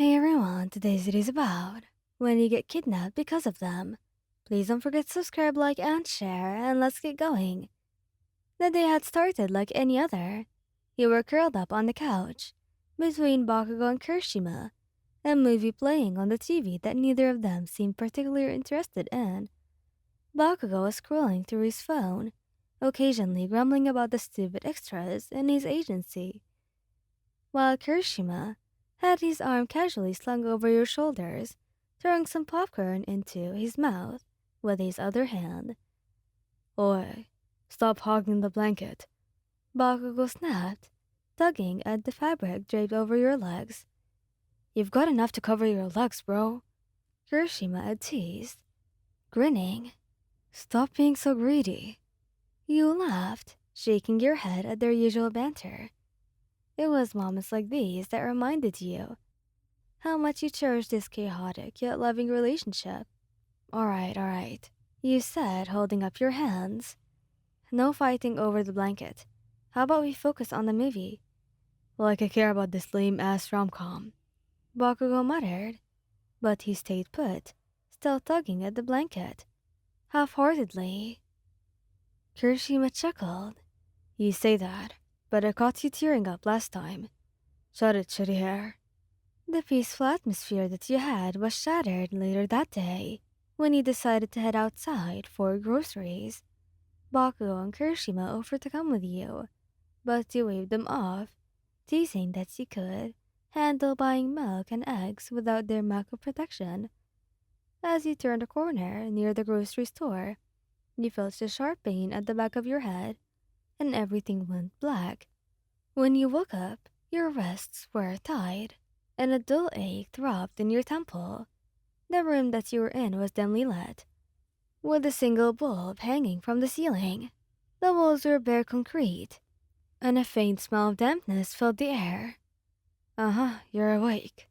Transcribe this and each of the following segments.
Hey everyone, today's video is about when you get kidnapped because of them. Please don't forget to subscribe, like, and share, and let's get going. The day had started like any other. You were curled up on the couch, between Bakugo and Kirishima, a movie playing on the TV that neither of them seemed particularly interested in. Bakugo was scrolling through his phone, occasionally grumbling about the stupid extras in his agency, while Kirishima had his arm casually slung over your shoulders, throwing some popcorn into his mouth with his other hand. Oi, stop hogging the blanket, Bakugo snapped, tugging at the fabric draped over your legs. You've got enough to cover your legs, bro, Kirishima had teased, grinning. Stop being so greedy. You laughed, shaking your head at their usual banter. It was moments like these that reminded you how much you cherish this chaotic yet loving relationship. Alright, you said, holding up your hands. No fighting over the blanket. How about we focus on the movie? Like I care about this lame-ass rom-com, Bakugo muttered, but he stayed put, still tugging at the blanket, half-heartedly. Kirishima chuckled. You say that, but I caught you tearing up last time. Shut it, shitty hair. The peaceful atmosphere that you had was shattered later that day when you decided to head outside for groceries. Bakugo and Kirishima offered to come with you, but you waved them off, teasing that you could handle buying milk and eggs without their Mako protection. As you turned a corner near the grocery store, you felt a sharp pain at the back of your head, and everything went black. When you woke up, your wrists were tied, and a dull ache throbbed in your temple. The room that you were in was dimly lit, with a single bulb hanging from the ceiling. The walls were bare concrete, and a faint smell of dampness filled the air. You're awake,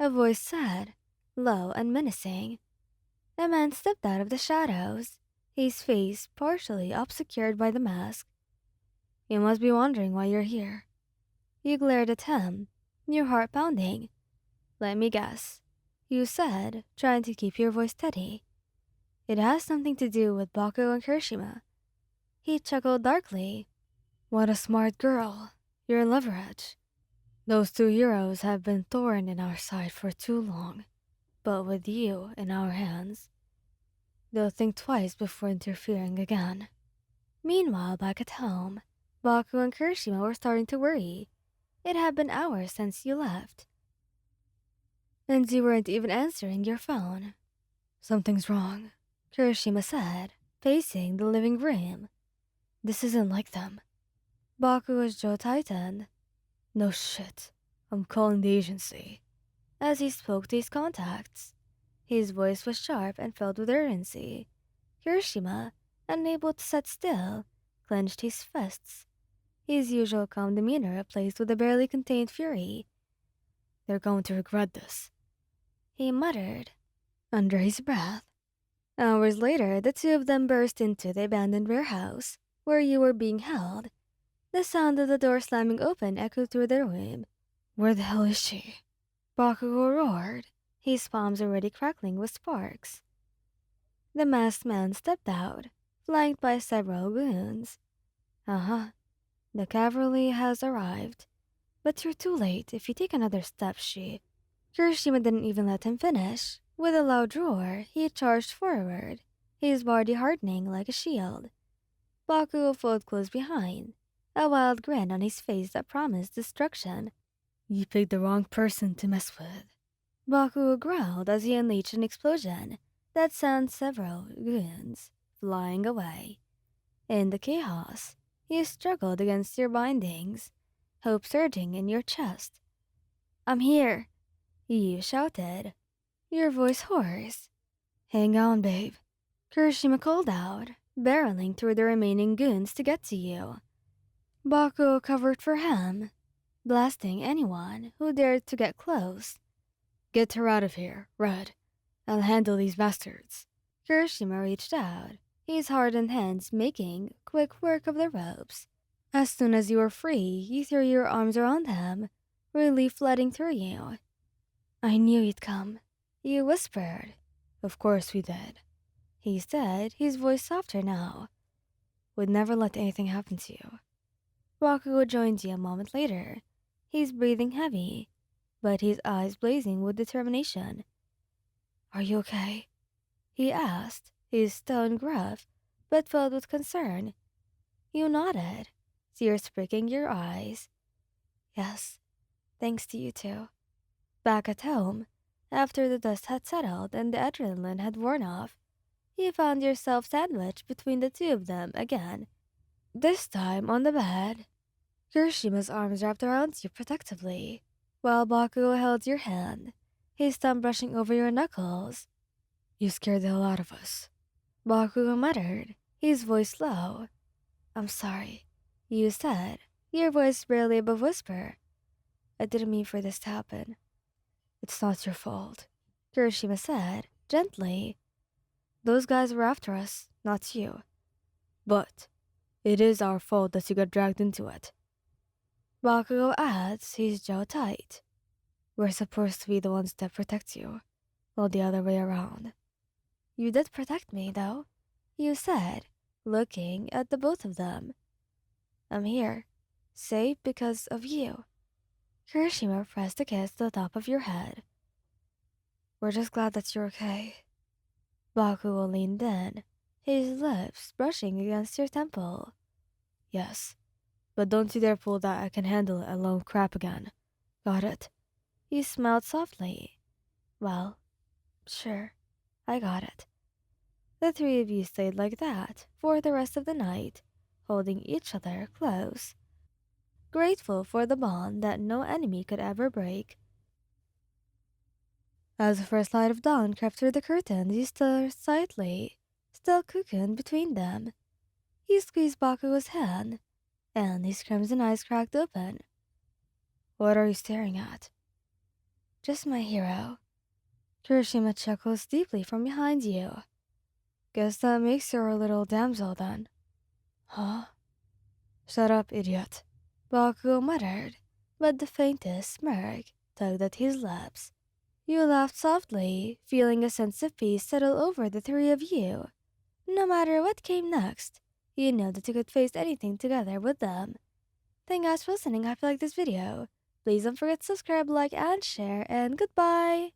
a voice said, low and menacing. A man stepped out of the shadows, his face partially obscured by the mask. You must be wondering why you're here. You glared at him, your heart pounding. Let me guess, you said, trying to keep your voice steady. It has something to do with Bakugo and Kirishima. He chuckled darkly. What a smart girl. You're leverage. Those two heroes have been thorn in our side for too long, but with you in our hands, they'll think twice before interfering again. Meanwhile, back at home, Bakugo and Kirishima were starting to worry. It had been hours since you left, and you weren't even answering your phone. Something's wrong, Kirishima said, pacing the living room. This isn't like them. Bakugo's jaw tightened. No shit, I'm calling the agency. As he spoke to his contacts, his voice was sharp and filled with urgency. Kirishima, unable to sit still, clenched his fists, his usual calm demeanor replaced with a barely contained fury. They're going to regret this, he muttered under his breath. Hours later, the two of them burst into the abandoned warehouse where you were being held. The sound of the door slamming open echoed through the room. Where the hell is she? Bakugo roared, his palms already crackling with sparks. The masked man stepped out, flanked by several goons. The cavalry has arrived. But you're too late. If you take another step, Kirishima didn't even let him finish. With a loud roar, he charged forward, his body hardening like a shield. Bakugo followed close behind, a wild grin on his face that promised destruction. You picked the wrong person to mess with, Bakugo growled as he unleashed an explosion that sent several goons flying away. In the chaos, you struggled against your bindings, hope surging in your chest. I'm here, you shouted, your voice hoarse. Hang on, babe, Kirishima called out, barreling through the remaining goons to get to you. Bakugo covered for him, blasting anyone who dared to get close. Get her out of here, Red. I'll handle these bastards. Kirishima reached out, his hardened hands making quick work of the ropes. As soon as you were free, you threw your arms around him, relief flooding through you. I knew you'd come. You whispered. Of course we did. He said, his voice softer now. Would never let anything happen to you. Bakugo joined you a moment later. He's breathing heavy, but his eyes blazing with determination. Are you okay? He asked, his tone gruff, but filled with concern. You nodded, tears pricking your eyes. Yes, thanks to you too. Back at home, after the dust had settled and the adrenaline had worn off, you found yourself sandwiched between the two of them again. This time on the bed, Kirishima's arms wrapped around you protectively, while Bakugo held your hand, his thumb brushing over your knuckles. You scared the hell out of us. Bakugo muttered, his voice low. I'm sorry, you said, your voice barely above whisper. I didn't mean for this to happen. It's not your fault, Kirishima said, gently. Those guys were after us, not you. But it is our fault that you got dragged into it. Bakugo adds, his jaw tight. We're supposed to be the ones that protect you, not the other way around. You did protect me, though, you said, looking at the both of them. I'm here, safe because of you. Kirishima pressed a kiss to the top of your head. We're just glad that you're okay. Bakugo leaned in, his lips brushing against your temple. Yes, but don't you dare pull that I can handle it alone crap again. Got it? He smiled softly. Well, sure, I got it. The three of you stayed like that for the rest of the night, holding each other close, grateful for the bond that no enemy could ever break. As the first light of dawn crept through the curtains, you stirred slightly, still cocooned between them. He squeezed Bakugo's hand, and his crimson eyes cracked open. What are you staring at? Just my hero. Kirishima chuckles deeply from behind you. Guess that makes her a little damsel then. Huh? Shut up, idiot. Bakugo muttered, but the faintest smirk tugged at his lips. You laughed softly, feeling a sense of peace settle over the three of you. No matter what came next, you know that you could face anything together with them. Thank you guys for listening. If you like this video, please don't forget to subscribe, like, and share, and goodbye!